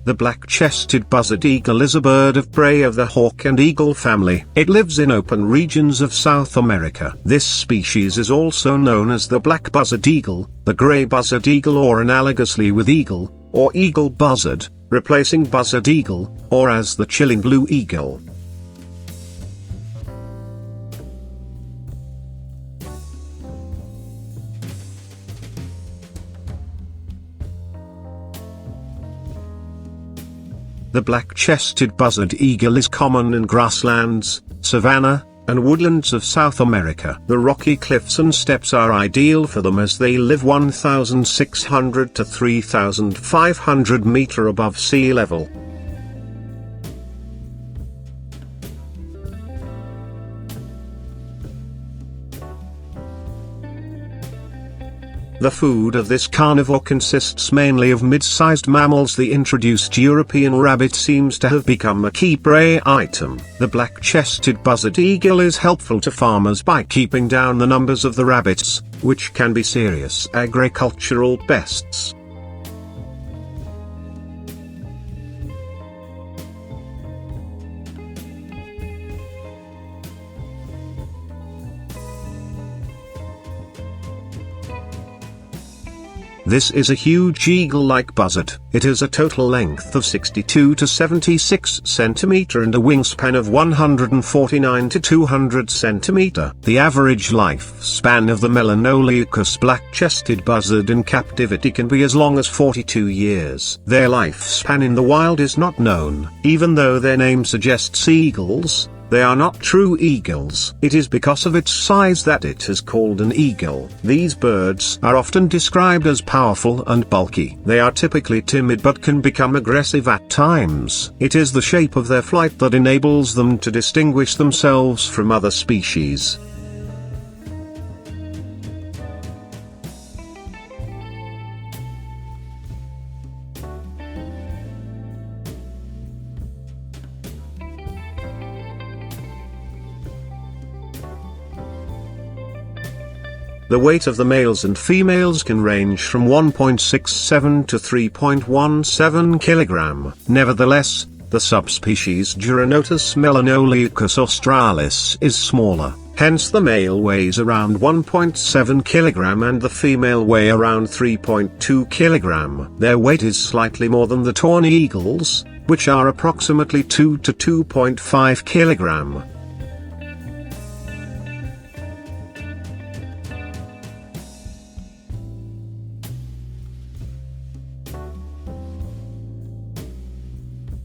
The black-chested buzzard eagle is a bird of prey of the hawk and eagle family. It lives in open regions of South America. This species is also known as the black buzzard eagle, the gray buzzard eagle, or analogously with eagle, or eagle buzzard, replacing buzzard eagle, or as the chilling blue eagle. The black-chested buzzard eagle is common in grasslands, savanna, and woodlands of South America. The rocky cliffs and steppes are ideal for them as they live 1,600 to 3,500 meters above sea level. The food of this carnivore consists mainly of mid-sized mammals. The introduced European rabbit seems to have become a key prey item. The black-chested buzzard eagle is helpful to farmers by keeping down the numbers of the rabbits, which can be serious agricultural pests. This is a huge eagle-like buzzard. It has a total length of 62 to 76 cm and a wingspan of 149 to 200 cm. The average lifespan of the Melanoleucus black-chested buzzard in captivity can be as long as 42 years. Their lifespan in the wild is not known. Even though their name suggests eagles, they are not true eagles. It is because of its size that it is called an eagle. These birds are often described as powerful and bulky. They are typically timid but can become aggressive at times. It is the shape of their flight that enables them to distinguish themselves from other species. The weight of the males and females can range from 1.67 to 3.17 kg. Nevertheless, the subspecies Duranotus melanoleucus australis is smaller, hence the male weighs around 1.7 kg and the female weigh around 3.2 kg. Their weight is slightly more than the tawny eagles, which are approximately 2 to 2.5 kg.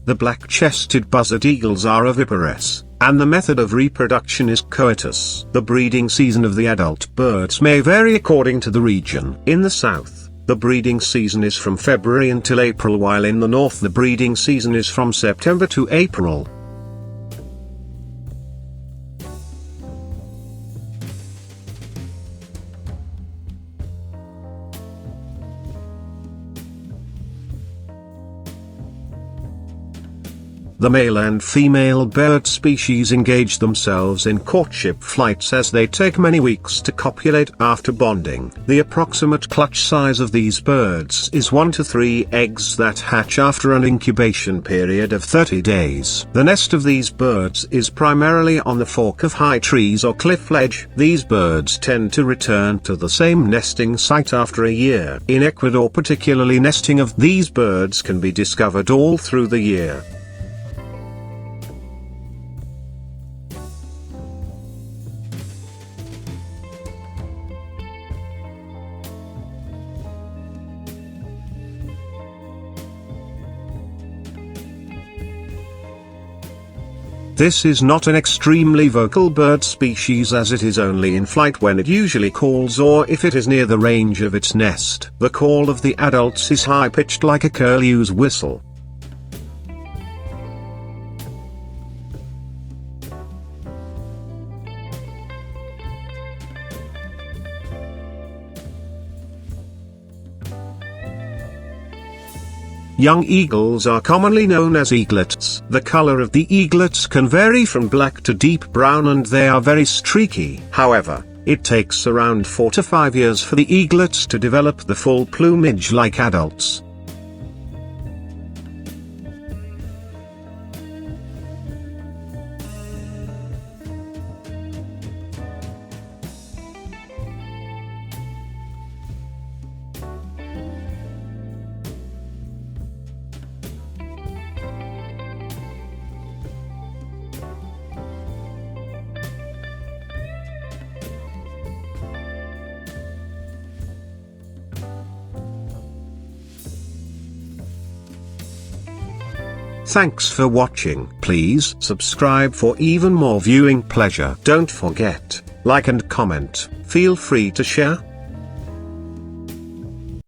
The black-chested buzzard eagles are oviparous, and the method of reproduction is coitus. The breeding season of the adult birds may vary according to the region. In the south, the breeding season is from February until April, while in the north the breeding season is from September to April. The male and female bird species engage themselves in courtship flights as they take many weeks to copulate after bonding. The approximate clutch size of these birds is 1 to 3 eggs that hatch after an incubation period of 30 days. The nest of these birds is primarily on the fork of high trees or cliff ledge. These birds tend to return to the same nesting site after a year. In Ecuador particularly, nesting of these birds can be discovered all through the year. This is not an extremely vocal bird species as it is only in flight when it usually calls or if it is near the range of its nest. The call of the adults is high-pitched like a curlew's whistle. Young eagles are commonly known as eaglets. The color of the eaglets can vary from black to deep brown and they are very streaky. However, it takes around 4 to 5 years for the eaglets to develop the full plumage like adults. Thanks for watching. Please subscribe for even more viewing pleasure. Don't forget, like and comment. Feel free to share.